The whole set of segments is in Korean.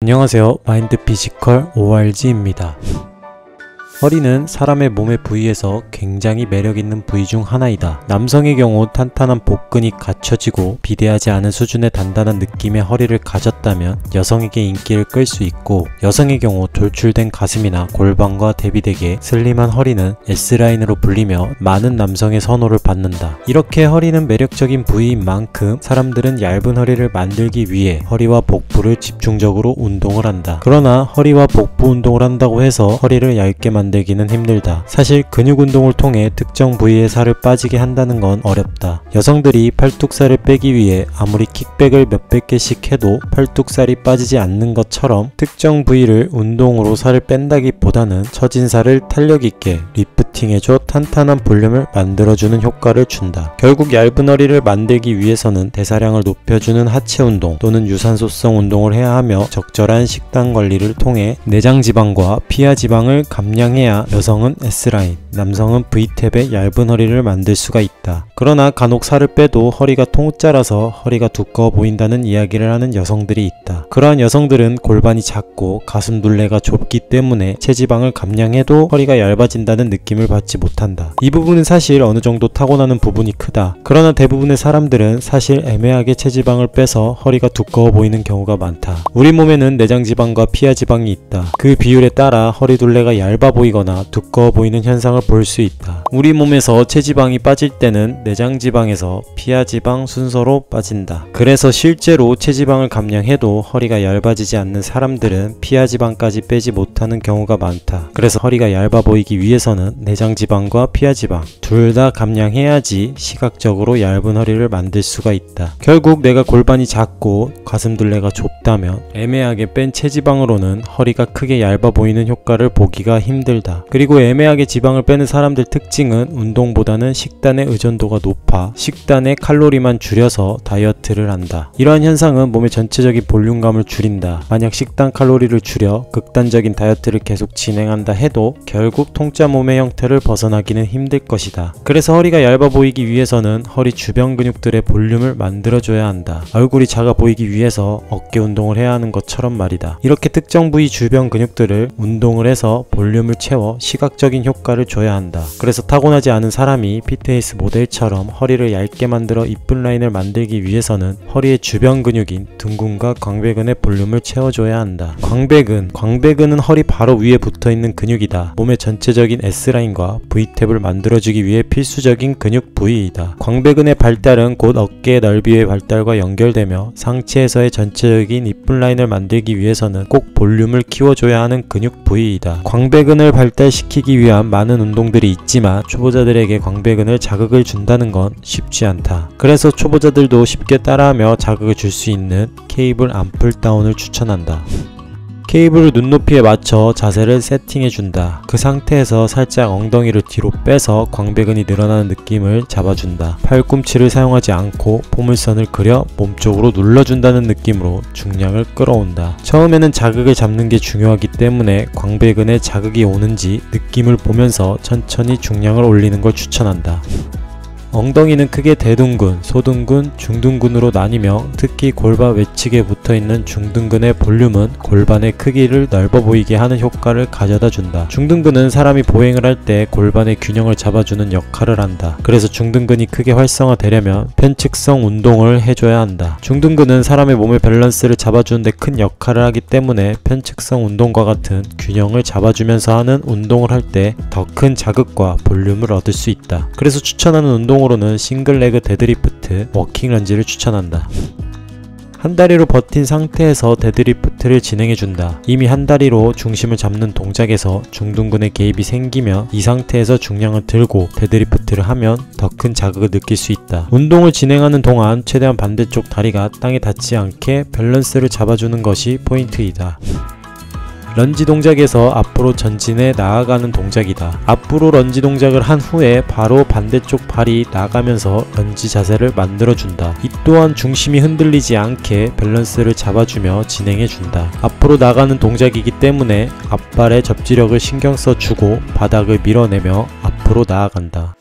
안녕하세요. 마인드 피지컬 ORG입니다. 허리는 사람의 몸의 부위에서 굉장히 매력있는 부위 중 하나이다. 남성의 경우 탄탄한 복근이 갖춰지고 비대하지 않은 수준의 단단한 느낌의 허리를 가졌다면 여성에게 인기를 끌 수 있고, 여성의 경우 돌출된 가슴이나 골반과 대비되게 슬림한 허리는 S라인으로 불리며 많은 남성의 선호를 받는다. 이렇게 허리는 매력적인 부위인 만큼 사람들은 얇은 허리를 만들기 위해 허리와 복부를 집중적으로 운동을 한다. 그러나 허리와 복부 운동을 한다고 해서 허리를 얇게 만들기는 힘들다. 사실 근육 운동을 통해 특정 부위의 살을 빠지게 한다는 건 어렵다. 여성들이 팔뚝살을 빼기 위해 아무리 킥백을 몇백 개씩 해도 팔뚝살이 빠지지 않는 것처럼 특정 부위를 운동으로 살을 뺀다기보다는 처진 살을 탄력 있게 리프팅해줘 탄탄한 볼륨을 만들어주는 효과를 준다. 결국 얇은 허리를 만들기 위해서는 대사량을 높여주는 하체 운동 또는 유산소성 운동을 해야 하며, 적절한 식단 관리를 통해 내장 지방과 피하 지방을 감량해야 여성은 S라인, 남성은 V탭의 얇은 허리를 만들 수가 있다. 그러나 간혹 살을 빼도 허리가 통짜라서 허리가 두꺼워 보인다는 이야기를 하는 여성들이 있다. 그러한 여성들은 골반이 작고 가슴 둘레가 좁기 때문에 체지방을 감량해도 허리가 얇아진다는 느낌을 받지 못한다. 이 부분은 사실 어느 정도 타고나는 부분이 크다. 그러나 대부분의 사람들은 사실 애매하게 체지방을 빼서 허리가 두꺼워 보이는 경우가 많다. 우리 몸에는 내장 지방과 피하 지방이 있다. 그 비율에 따라 허리 둘레가 얇아 보이거나 두꺼워 보이는 현상을 볼 수 있다. 우리 몸에서 체지방이 빠질 때는 내장 지방에서 피하 지방 순서로 빠진다. 그래서 실제로 체지방을 감량해도 허리가 얇아지지 않는 사람들은 피하 지방까지 빼지 못하는 경우가 많다. 그래서 허리가 얇아 보이기 위해서는 내장 지방과 피하 지방 둘 다 감량해야지 시각적으로 얇은 허리를 만들 수가 있다. 결국 내가 골반이 작고 가슴 둘레가 좁다면 애매하게 뺀 체지방으로는 허리가 크게 얇아 보이는 효과를 보기가 힘들다. 그리고 애매하게 지방을 빼는 사람들 특징은 운동보다는 식단의 의존도가 높아 식단의 칼로리만 줄여서 다이어트를 한다. 이러한 현상은 몸의 전체적인 볼륨감을 줄인다. 만약 식단 칼로리를 줄여 극단적인 다이어트를 계속 진행한다 해도 결국 통짜 몸의 형태를 벗어나기는 힘들 것이다. 그래서 허리가 얇아 보이기 위해서는 허리 주변 근육들의 볼륨을 만들어줘야 한다. 얼굴이 작아 보이기 위해서 어깨 운동을 해야 하는 것처럼 말이다. 이렇게 특정 부위 주변 근육들을 운동을 해서 볼륨을 채워 시각적인 효과를 줘야 한다. 그래서 타고나지 않은 사람이 피트니스 모델처럼 허리를 얇게 만들어 이쁜 라인을 만들기 위해서는 허리의 주변 근육인 등근과 광배근의 볼륨을 채워줘야 한다. 광배근은 허리 바로 위에 붙어있는 근육이다. 몸의 전체적인 S라인과 V탭을 만들어주기 위해 필수적인 근육 부위이다. 광배근의 발달은 곧 어깨의 넓이의 발달과 연결되며 상체에서의 전체적인 이쁜 라인을 만들기 위해서는 꼭 볼륨을 키워줘야 하는 근육 부위이다. 광배근을 발달시키기 위한 많은 운동들이 있지만 초보자들에게 광배근을 자극을 준다는 건 쉽지 않다. 그래서 초보자들도 쉽게 따라하며 자극을 줄 수 있는 케이블 암풀다운을 추천한다. 케이블을 눈높이에 맞춰 자세를 세팅해준다. 그 상태에서 살짝 엉덩이를 뒤로 빼서 광배근이 늘어나는 느낌을 잡아준다. 팔꿈치를 사용하지 않고 포물선을 그려 몸쪽으로 눌러준다는 느낌으로 중량을 끌어온다. 처음에는 자극을 잡는 게 중요하기 때문에 광배근에 자극이 오는지 느낌을 보면서 천천히 중량을 올리는 걸 추천한다. 엉덩이는 크게 대둔근, 소둔근, 중둔근으로 나뉘며 특히 골반 외측에 붙어있는 중둔근의 볼륨은 골반의 크기를 넓어 보이게 하는 효과를 가져다 준다. 중둔근은 사람이 보행을 할 때 골반의 균형을 잡아주는 역할을 한다. 그래서 중둔근이 크게 활성화되려면 편측성 운동을 해줘야 한다. 중둔근은 사람의 몸의 밸런스를 잡아주는 데 큰 역할을 하기 때문에 편측성 운동과 같은 균형을 잡아주면서 하는 운동을 할 때 더 큰 자극과 볼륨을 얻을 수 있다. 그래서 추천하는 운동으로는 싱글레그 데드리프트, 워킹 런지를 추천한다. 한 다리로 버틴 상태에서 데드리프트를 진행해준다. 이미 한 다리로 중심을 잡는 동작에서 중둔근의 개입이 생기면 이 상태에서 중량을 들고 데드리프트를 하면 더 큰 자극을 느낄 수 있다. 운동을 진행하는 동안 최대한 반대쪽 다리가 땅에 닿지 않게 밸런스를 잡아주는 것이 포인트이다. 런지 동작에서 앞으로 전진해 나아가는 동작이다. 앞으로 런지 동작을 한 후에 바로 반대쪽 발이 나가면서 런지 자세를 만들어준다. 이 또한 중심이 흔들리지 않게 밸런스를 잡아주며 진행해준다. 앞으로 나가는 동작이기 때문에 앞발의 접지력을 신경 써주고 바닥을 밀어내며 앞으로 나아간다.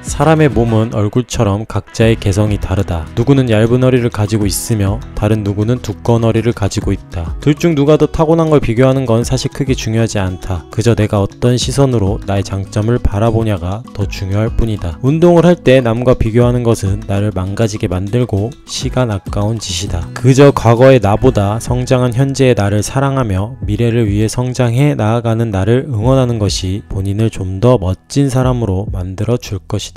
사람의 몸은 얼굴처럼 각자의 개성이 다르다. 누구는 얇은 허리를 가지고 있으며 다른 누구는 두꺼운 허리를 가지고 있다. 둘 중 누가 더 타고난 걸 비교하는 건 사실 크게 중요하지 않다. 그저 내가 어떤 시선으로 나의 장점을 바라보냐가 더 중요할 뿐이다. 운동을 할 때 남과 비교하는 것은 나를 망가지게 만들고 시간 아까운 짓이다. 그저 과거의 나보다 성장한 현재의 나를 사랑하며 미래를 위해 성장해 나아가는 나를 응원하는 것이 본인을 좀 더 멋진 사람으로 만들어 줄 것이다.